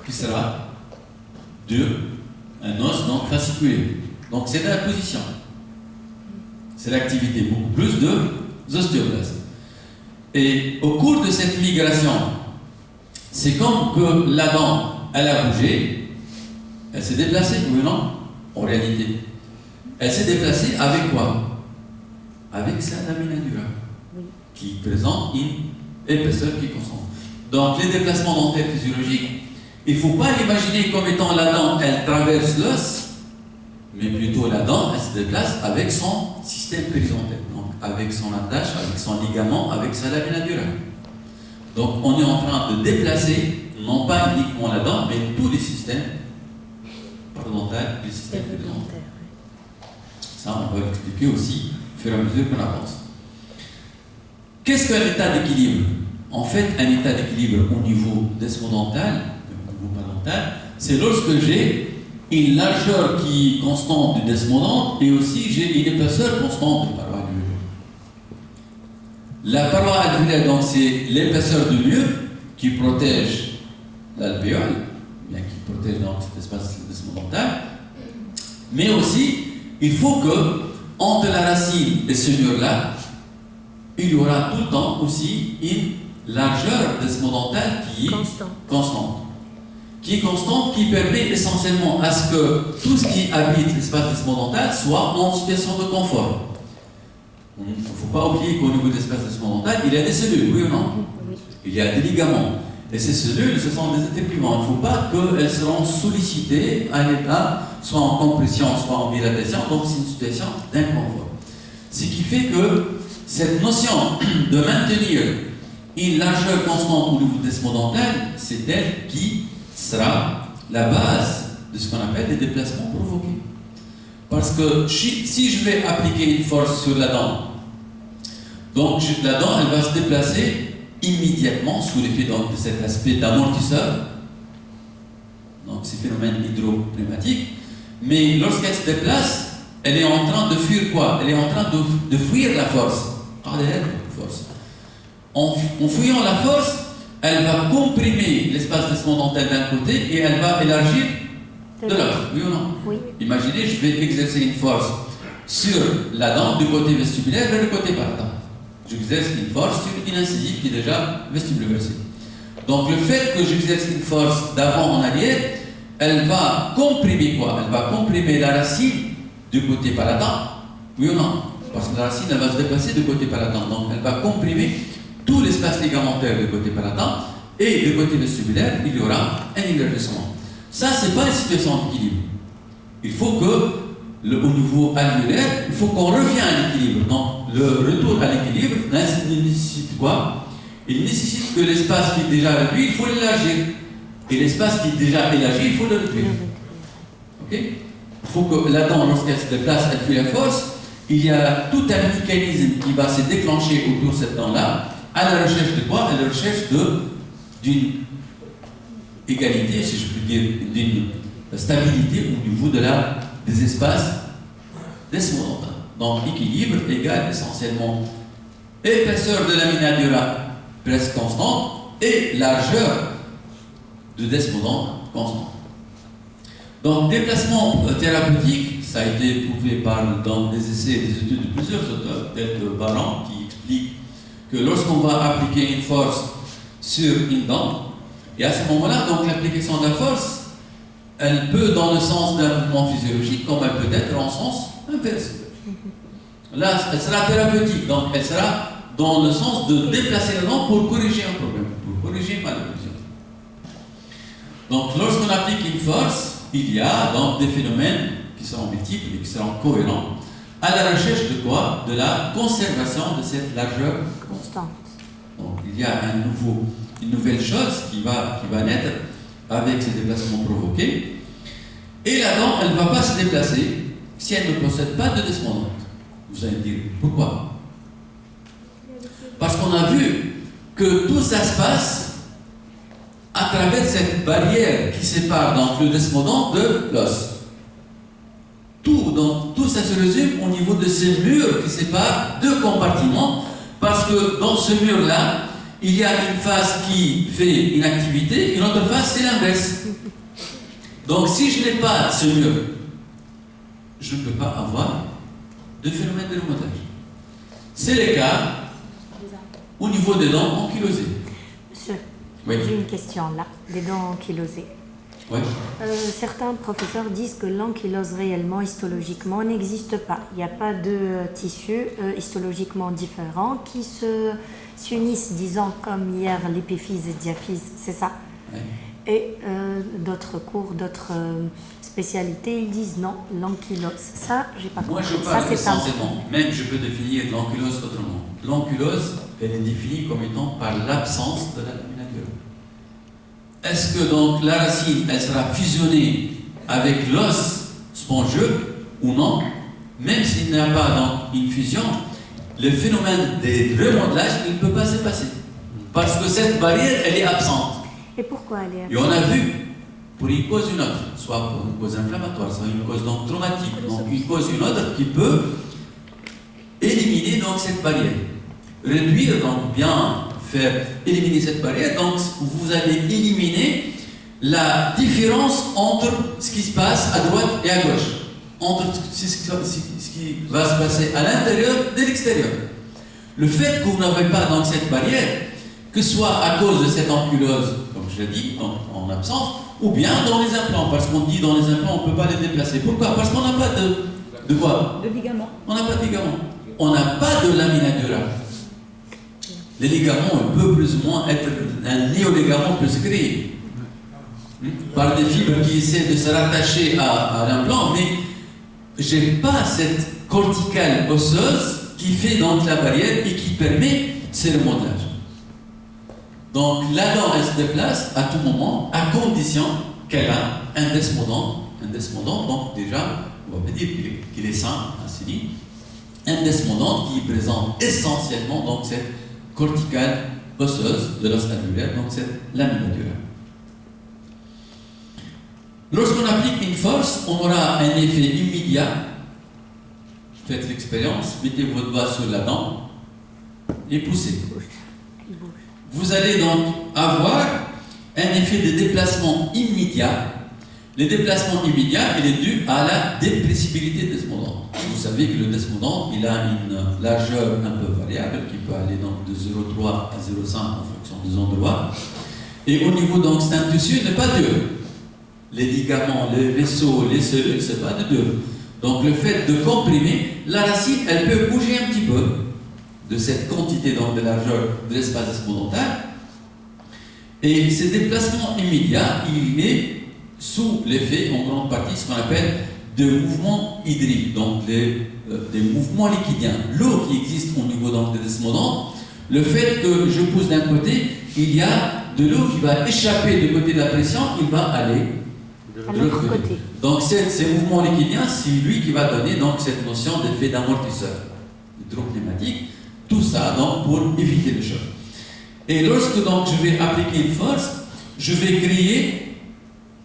qui sera un os donc fasciculé. Donc c'est la position. C'est l'activité, beaucoup plus de ostéoblastes. Et au cours de cette migration, c'est comme que la dent, elle a bougé, elle s'est déplacée, oui ou non? En réalité. Elle s'est déplacée avec quoi? Avec sa lamina dura, qui présente une épaisseur qui est constante. Donc les déplacements dentaires physiologiques, il ne faut pas l'imaginer comme étant la dent, elle traverse l'os, mais plutôt la dent, elle se déplace avec son système péridontal, donc avec son attache, avec son ligament, avec sa lamina dura. Donc on est en train de déplacer, non pas uniquement la dent, mais tous les systèmes parodontaux, les systèmes péridontal. Ça, on va l'expliquer aussi au fur et à mesure qu'on avance. Qu'est-ce qu'un état d'équilibre? En fait, un état d'équilibre au niveau desmodental, au niveau parodontal, c'est lorsque j'ai une largeur qui est constante du desmodonte et aussi j'ai une épaisseur constante de paroi alvéolaire. La paroi alvéolaire, donc, c'est l'épaisseur du mur qui protège l'alvéole, bien qui protège donc cet espace desmodontal, mais aussi il faut que entre la racine et ce mur-là, il y aura tout le temps aussi une largeur desmodontale qui est constante. Qui est constante, qui permet essentiellement à ce que tout ce qui habite l'espace desmodontal soit en situation de confort. Il ne faut pas oublier qu'au niveau de l'espace desmodontal, il y a des cellules, oui ou non? Il y a des ligaments. Et ces cellules, ce sont des interprimants. Il ne faut pas qu'elles seront sollicitées à un état, soit en compression, soit en dilatation, donc c'est une situation d'inconfort. Ce qui fait que cette notion de maintenir une largeur constante au niveau desmodontal, c'est elle qui sera la base de ce qu'on appelle les déplacements provoqués. Parce que si je vais appliquer une force sur la dent, donc la dent, elle va se déplacer immédiatement sous l'effet de cet aspect d'amortisseur, donc ces phénomènes hydropneumatiques, mais lorsqu'elle se déplace, elle est en train de fuir quoi? Elle est en train de fuir la force. En fouillant la force, elle va comprimer l'espace desmodental d'un côté et elle va élargir de l'autre. Oui ou non? Oui. Imaginez, je vais exercer une force sur la dent du côté vestibulaire vers le côté parodontal. J'exerce une force sur une incisive qui est déjà vestibuloversée. Donc le fait que j'exerce une force d'avant en arrière, elle va comprimer quoi? Elle va comprimer la racine du côté parodontal. Oui ou non? Parce que la racine, elle va se déplacer du côté parodontal. Donc elle va comprimer tout l'espace ligamentaire du côté parodontal et du côté vestibulaire, il y aura un élargissement. Ça, ce n'est pas une situation d'équilibre. Il faut que, au niveau alvéolaire, il faut qu'on revienne à l'équilibre. Donc le retour à l'équilibre nécessite quoi? Il nécessite que l'espace qui est déjà réduit, il faut l'élargir. Et l'espace qui est déjà élargi, il faut le réduire. Ok? Il faut que la dent, lorsqu'elle se déplace, elle fait la force. Il y a tout un mécanisme qui va se déclencher autour de cette dent-là, à la recherche de quoi? À la recherche d'une égalité, si je peux dire, d'une stabilité au niveau des espaces desmodontaux. Donc équilibre égale essentiellement épaisseur de lamina dura presque constante et largeur de desmodonte constante. Donc déplacement thérapeutique, ça a été prouvé dans des essais et des études de plusieurs auteurs, tels que Baran, qui explique que lorsqu'on va appliquer une force sur une dent, et à ce moment-là, donc l'application de la force, elle peut dans le sens d'un mouvement physiologique, comme elle peut être en sens inverse. Là, elle sera thérapeutique, donc elle sera dans le sens de déplacer la dent pour corriger un problème, pour corriger une malocclusion. Donc lorsqu'on applique une force, il y a donc des phénomènes qui seront multiples et qui seront cohérents à la recherche de quoi? De la conservation de cette largeur constante. Donc il y a une nouvelle chose qui va naître avec ces déplacements provoqués. Et la dent, elle ne va pas se déplacer si elle ne possède pas de desmodonte. Vous allez me dire, pourquoi? Parce qu'on a vu que tout ça se passe à travers cette barrière qui sépare donc le desmodonte de l'os. Tout ça se résume au niveau de ces murs qui séparent deux compartiments, parce que dans ce mur-là, il y a une phase qui fait une activité, une autre phase, c'est l'inverse. Donc, si je n'ai pas ce mur, je ne peux pas avoir de phénomène de remontage. C'est le cas au niveau des dents ankylosées. Monsieur, oui. J'ai une question là, des dents ankylosées. Oui. Certains professeurs disent que l'ankylose réellement, histologiquement, n'existe pas. Il n'y a pas de tissus histologiquement différents qui s'unissent, disons, comme hier, l'épiphyse et diaphyse, c'est ça. Oui. Et d'autres cours, d'autres spécialités, ils disent non, l'ankylose. Ça, j'ai pas compris. Moi, je parle essentiellement, même je peux définir l'ankylose autrement. L'ankylose, elle est définie comme étant par l'absence de la lamina dura. Est-ce que donc la racine, elle sera fusionnée avec l'os spongieux ou non? Même s'il n'y a pas donc une fusion, le phénomène des remodelages, il ne peut pas se passer. Parce que cette barrière, elle est absente. Et pourquoi elle est absente? Et on a vu, pour une cause ou une autre, soit pour une cause inflammatoire, soit une cause donc traumatique, donc une cause ou une autre qui peut éliminer donc cette barrière. Réduire donc bien faire éliminer cette barrière, donc vous allez éliminer la différence entre ce qui se passe à droite et à gauche, entre ce qui va se passer à l'intérieur et à l'extérieur. Le fait que vous n'avez pas donc cette barrière, que ce soit à cause de cette ankylose, comme je l'ai dit, en absence, ou bien dans les implants, parce qu'on dit dans les implants, on ne peut pas les déplacer. Pourquoi? Parce qu'on n'a pas de quoi? De ligament. On n'a pas de ligament. On n'a pas de lamina dura. Les ligaments peuvent plus ou moins être, un néoligament peut se créer par des fibres qui essaient de se rattacher à l'implant, mais je n'ai pas cette corticale osseuse qui fait donc la barrière et qui permet ce remodelage. Donc la dent, elle se déplace à tout moment, à condition qu'elle a un desmodont. Un desmodont, donc déjà, on va pas dire qu'il est sain, ainsi dit. Un desmodont qui présente essentiellement donc cette corticale osseuse de l'os alvéolaire, donc cette lamina dura. Lorsqu'on applique une force, on aura un effet immédiat. Faites l'expérience, mettez votre doigt sur la dent et poussez. Vous allez donc avoir un effet de déplacement immédiat. Le déplacement immédiat, il est dû à la dépressibilité du desmodont. Vous savez que le desmodont, il a une largeur un peu variable qui peut aller donc de 0,3 à 0,5 en fonction des endroits. Et au niveau donc c'est un tissu, il n'est pas dur. Les ligaments, les vaisseaux, les cellules, ce n'est pas de dur. Donc le fait de comprimer, la racine, elle peut bouger un petit peu de cette quantité donc, de largeur de l'espace desmodontal. Et ce déplacement immédiat, il est sous l'effet, en grande partie, ce qu'on appelle de mouvements hydriques, donc des mouvements liquidiens. L'eau qui existe au niveau donc, des desmodontes, le fait que je pousse d'un côté, il y a de l'eau qui va échapper du côté de la pression, il va aller de l'autre côté. Donc ces mouvements liquidiens, c'est lui qui va donner donc, cette notion d'effet d'amortisseur hydropneumatique, tout ça donc, pour éviter le choc. Et lorsque donc, je vais appliquer une force, je vais créer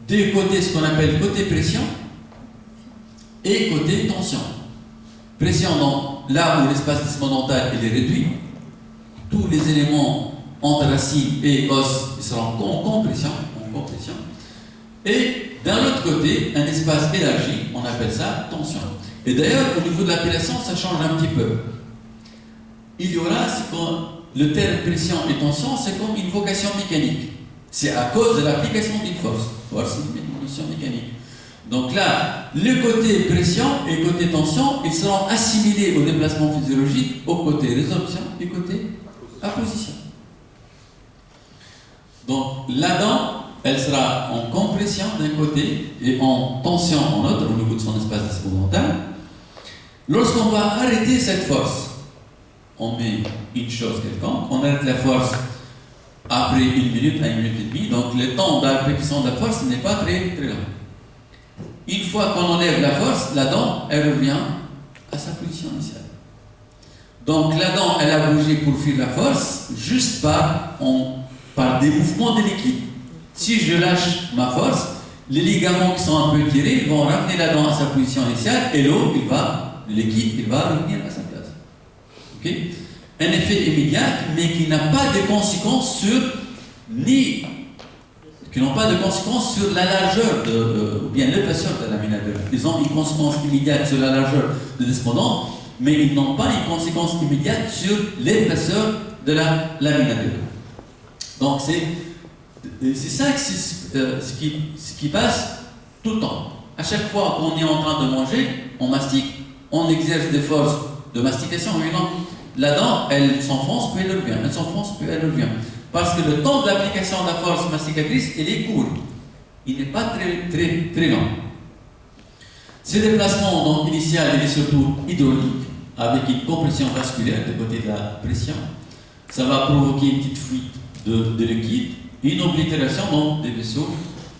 deux côtés, ce qu'on appelle côté pression et côté tension. Pression, donc, là où l'espace desmodontal est réduit, tous les éléments entre racine et os seront en compression. Et d'un autre côté, un espace élargi, on appelle ça tension. Et d'ailleurs, au niveau de l'appellation, ça change un petit peu. Il y aura, le terme pression et tension, c'est comme une vocation mécanique. C'est à cause de l'application d'une force. Force, c'est une notion mécanique. Donc là, le côté pression et le côté tension, ils seront assimilés au déplacement physiologique, au côté résorption et côté apposition. Donc la dent, elle sera en compression d'un côté et en tension en l'autre, au niveau de son espace desmodontal. Lorsqu'on va arrêter cette force, on met une chose quelconque, on arrête la force après 1 minute à 1 minute et demie, donc le temps d'application de la force n'est pas très long. Une fois qu'on enlève la force, la dent, elle revient à sa position initiale. Donc la dent, elle a bougé pour fuir la force, juste par des mouvements de liquide. Si je lâche ma force, les ligaments qui sont un peu tirés vont ramener la dent à sa position initiale et l'eau, le liquide, il va revenir à sa place. Okay? un effet immédiat, mais qui n'a pas de conséquences sur qui n'ont pas de conséquences sur la largeur ou bien l'épaisseur de la lamina dura. Ils ont une conséquence immédiate sur la largeur de descendant, mais ils n'ont pas une conséquence immédiate sur l'épaisseur de la lamina dura. Donc c'est ça ce qui passe tout le temps. À chaque fois qu'on est en train de manger, on mastique, on exerce des forces de mastication. La dent, elle s'enfonce, puis elle revient. Elle s'enfonce, puis elle revient. Parce que le temps de l'application de la force masticatrice, il est court. Il n'est pas très long. Ce déplacement donc, initial, il est surtout hydraulique, avec une compression vasculaire du côté de la pression. Ça va provoquer une petite fuite de liquide, une oblitération donc, des vaisseaux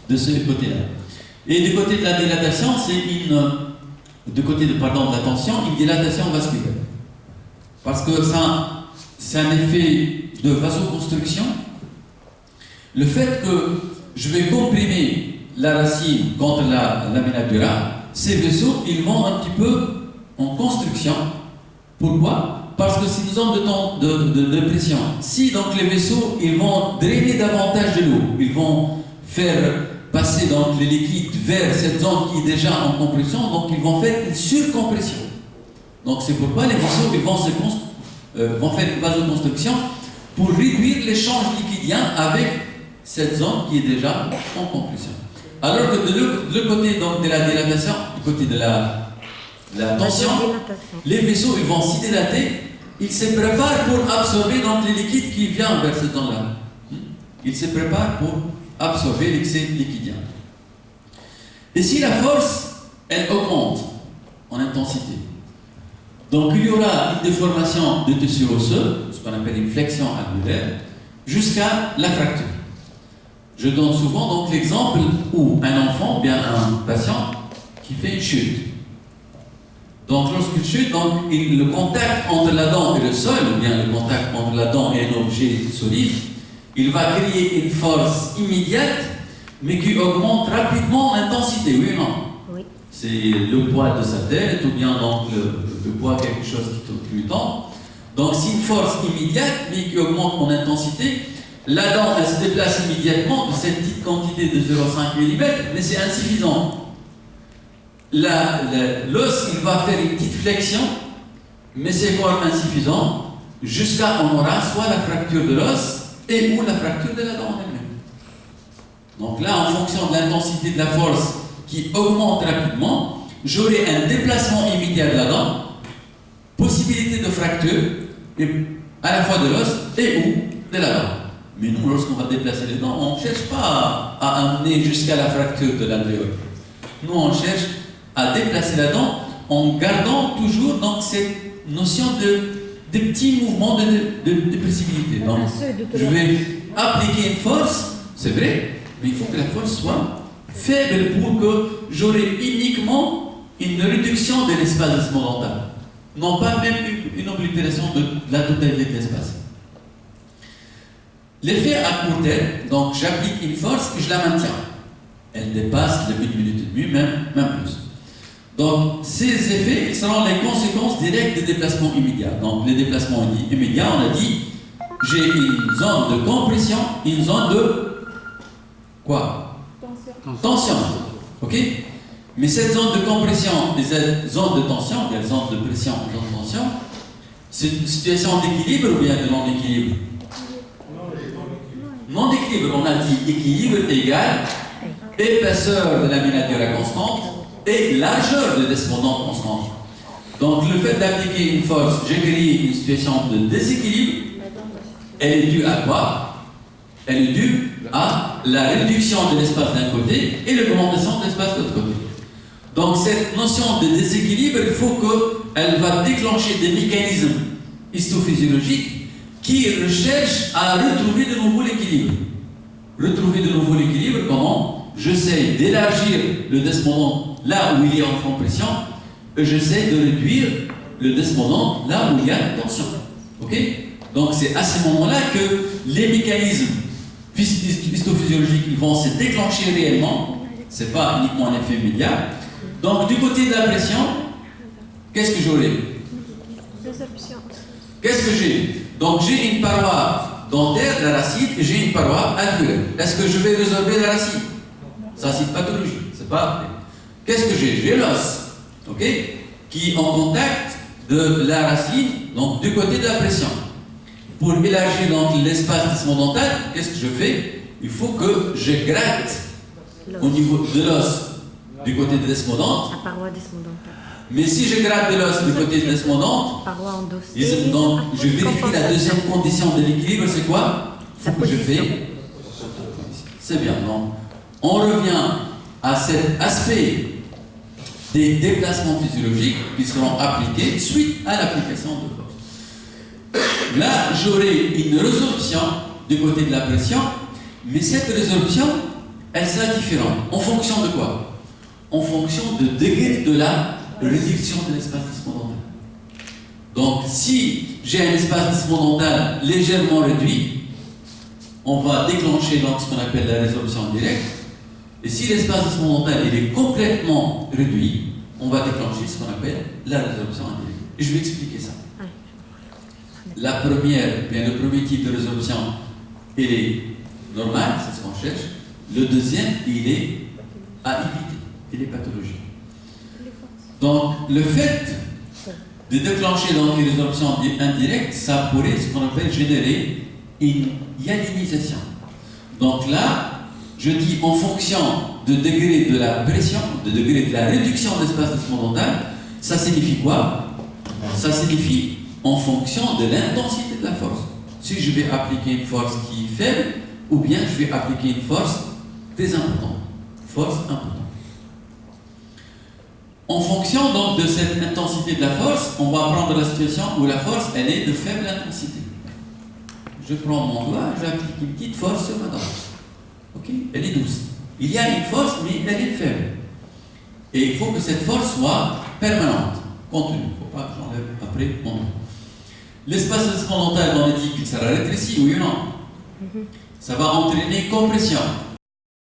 de ce côté-là. Et du côté de la dilatation, du côté de la tension, une dilatation vasculaire. Parce que c'est un effet de vasoconstriction. Le fait que je vais comprimer la racine contre la lamina dura, ces vaisseaux, ils vont un petit peu en construction. Pourquoi? Parce que c'est une zone de pression. Si donc les vaisseaux, ils vont drainer davantage de l'eau, ils vont faire passer donc les liquides vers cette zone qui est déjà en compression, donc ils vont faire une surcompression. Donc c'est pourquoi les vaisseaux ils vont faire une vasoconstriction pour réduire l'échange liquidien avec cette zone qui est déjà en compression. Alors que de le côté donc, de la dilatation, du côté de la tension, les vaisseaux ils vont s'y dilater, ils se préparent pour absorber donc, les liquides qui viennent vers cette zone-là. Ils se préparent pour absorber l'excès liquidien. Et si la force, elle augmente en intensité, donc il y aura une déformation de tissu osseux, ce qu'on appelle une flexion angulaire, jusqu'à la fracture. Je donne souvent donc l'exemple où un enfant, bien un patient, qui fait une chute. Donc lorsqu'il chute, donc, le contact entre la dent et le sol, ou bien le contact entre la dent et un objet solide, il va créer une force immédiate, mais qui augmente rapidement l'intensité, oui ou non? Oui. C'est le poids de sa tête, ou bien donc le poids de quelque chose qui tombe. Donc c'est une force immédiate, mais qui augmente en intensité. La dent, elle se déplace immédiatement de cette petite quantité de 0,5 mm, mais c'est insuffisant. L'os, il va faire une petite flexion, mais c'est quand même insuffisant, jusqu'à on aura soit la fracture de l'os, et ou la fracture de la dent en elle-même. Donc là, en fonction de l'intensité de la force qui augmente rapidement, j'aurai un déplacement immédiat de la dent, possibilité de fracture, et à la fois de l'os et ou de la dent. Mais nous, lorsqu'on va déplacer les dents, on ne cherche pas à amener jusqu'à la fracture de l'alvéole. Nous, on cherche à déplacer la dent en gardant toujours donc, cette notion de petits mouvements de possibilité. Donc, je vais appliquer une force, c'est vrai, mais il faut que la force soit faible pour que j'aurai uniquement une réduction de l'espace desmodental. Non pas même une oblitération de la totalité de l'espace. L'effet à court terme, donc j'applique une force et je la maintiens. Elle dépasse les 1 minute et demie, même plus. Donc ces effets seront les conséquences directes des déplacements immédiats. Donc les déplacements immédiats, on a dit, j'ai une zone de compression, une zone de quoi? Tension. Ok? Mais cette zone de compression et cette zone de tension, il y a une zone de pression et une zone de tension, c'est une situation d'équilibre ou bien de non-équilibre? Non-équilibre, on a dit équilibre égal épaisseur de la lamina dura constante et largeur de descendante constante. Donc le fait d'appliquer une force, j'ai créé une situation de déséquilibre. Elle est due à quoi? Elle est due à la réduction de l'espace d'un côté et l'augmentation de l'espace de l'autre côté. Donc cette notion de déséquilibre, il faut qu'elle va déclencher des mécanismes histophysiologiques qui recherchent à retrouver de nouveau l'équilibre. Retrouver de nouveau l'équilibre, comment? J'essaie d'élargir le descendant là où il est en compression et j'essaie de réduire le descendant là où il y a la tension. Ok? Donc c'est à ce moment-là que les mécanismes histophysiologiques vont se déclencher réellement. Ce n'est pas uniquement un effet immédiat. Donc du côté de la pression, qu'est-ce que j'aurai? Qu'est-ce que j'ai? Donc j'ai une paroi dentaire, la racine, et j'ai une paroi alvéolaire. Est-ce que je vais résorber la racine? Ça, c'est une pathologie. C'est pas. Qu'est-ce que j'ai? J'ai l'os, ok, qui est en contact de la racine, donc du côté de la pression. Pour élargir donc l'espace desmodental, qu'est-ce que je fais? Il faut que je gratte au niveau de l'os du côté de desmodante. La paroi desmodantale. Mais si je gratte de l'os du côté de desmodante, Paroi endossée. donc je vérifie la deuxième condition de l'équilibre, c'est quoi? Il faut que je fais. C'est bien, donc on revient à cet aspect des déplacements physiologiques qui seront appliqués suite à l'application de force. Là, j'aurai une résorption du côté de la pression, mais cette résorption, elle sera différente. En fonction de quoi? En fonction du degré de la réduction de l'espace desmodental. Donc, si j'ai un espace desmodental légèrement réduit, on va déclencher donc ce qu'on appelle la résorption directe. Et si l'espace desmodental il est complètement réduit, on va déclencher ce qu'on appelle la résorption indirecte. Et je vais expliquer ça. La première, bien le premier type de résorption, il est normal, c'est ce qu'on cherche. Le deuxième, il est à éviter, il est pathologique. Donc, le fait de déclencher donc une résorption indirecte, ça pourrait, ce qu'on appelle, générer une ionisation. Donc là, je dis en fonction du degré de la pression, du degré de la réduction de l'espace desmodental, ça signifie quoi? Ça signifie en fonction de l'intensité de la force. Si je vais appliquer une force qui est faible, ou bien je vais appliquer une force très importante. Force importante. En fonction donc de cette intensité de la force, on va prendre la situation où la force, elle est de faible intensité. Je prends mon doigt, j'applique une petite force sur ma dent. Ok? Elle est douce. Il y a une force, mais elle est faible. Et il faut que cette force soit permanente, contenue. Il ne faut pas que j'enlève après mon doigt. L'espace desmodental, on a dit qu'il sera rétréci, oui ou non? Ça va entraîner compression.